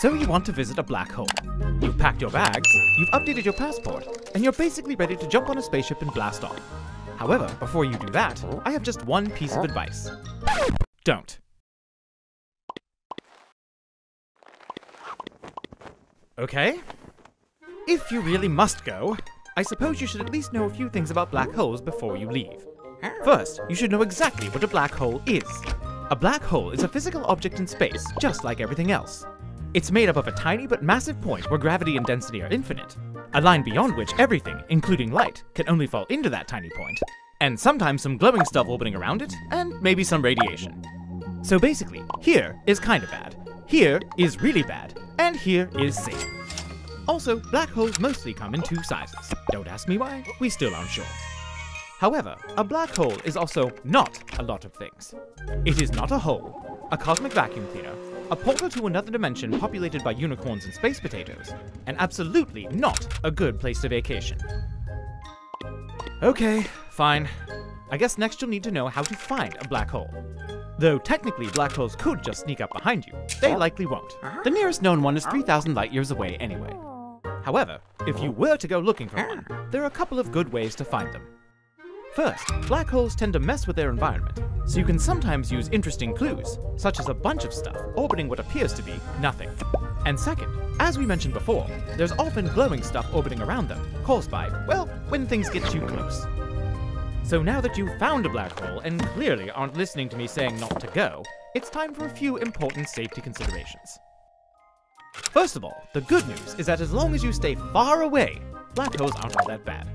So you want to visit a black hole. You've packed your bags, you've updated your passport, and you're basically ready to jump on a spaceship and blast off. However, before you do that, I have just one piece of advice. Don't. Okay? If you really must go, I suppose you should at least know a few things about black holes before you leave. First, you should know exactly what a black hole is. A black hole is a physical object in space, just like everything else. It's made up of a tiny but massive point where gravity and density are infinite, a line beyond which everything, including light, can only fall into that tiny point, and sometimes some glowing stuff orbiting around it, and maybe some radiation. So basically, here is kinda bad, here is really bad, and here is safe. Also, black holes mostly come in two sizes. Don't ask me why, we still aren't sure. However, a black hole is also not a lot of things. It is not a hole, a cosmic vacuum cleaner, a portal to another dimension populated by unicorns and space potatoes, and absolutely not a good place to vacation. Okay, fine. I guess next you'll need to know how to find a black hole. Though technically black holes could just sneak up behind you, they likely won't. The nearest known one is 3,000 light years away anyway. However, if you were to go looking for one, there are a couple of good ways to find them. First, black holes tend to mess with their environment, so you can sometimes use interesting clues, such as a bunch of stuff orbiting what appears to be nothing. And second, as we mentioned before, there's often glowing stuff orbiting around them, caused by, well, when things get too close. So now that you've found a black hole and clearly aren't listening to me saying not to go, it's time for a few important safety considerations. First of all, the good news is that as long as you stay far away, black holes aren't all that bad.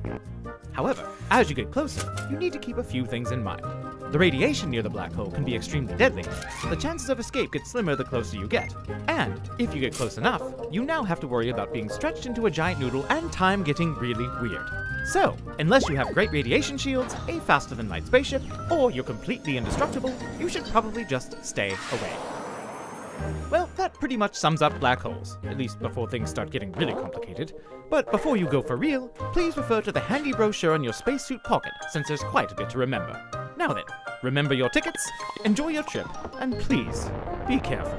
However, as you get closer, you need to keep a few things in mind. The radiation near the black hole can be extremely deadly, so the chances of escape get slimmer the closer you get. And if you get close enough, you now have to worry about being stretched into a giant noodle and time getting really weird. So, unless you have great radiation shields, a faster-than-light spaceship, or you're completely indestructible, you should probably just stay away. Well, that pretty much sums up black holes, at least before things start getting really complicated. But before you go for real, please refer to the handy brochure in your spacesuit pocket, since there's quite a bit to remember. Now then, remember your tickets, enjoy your trip, and please, be careful.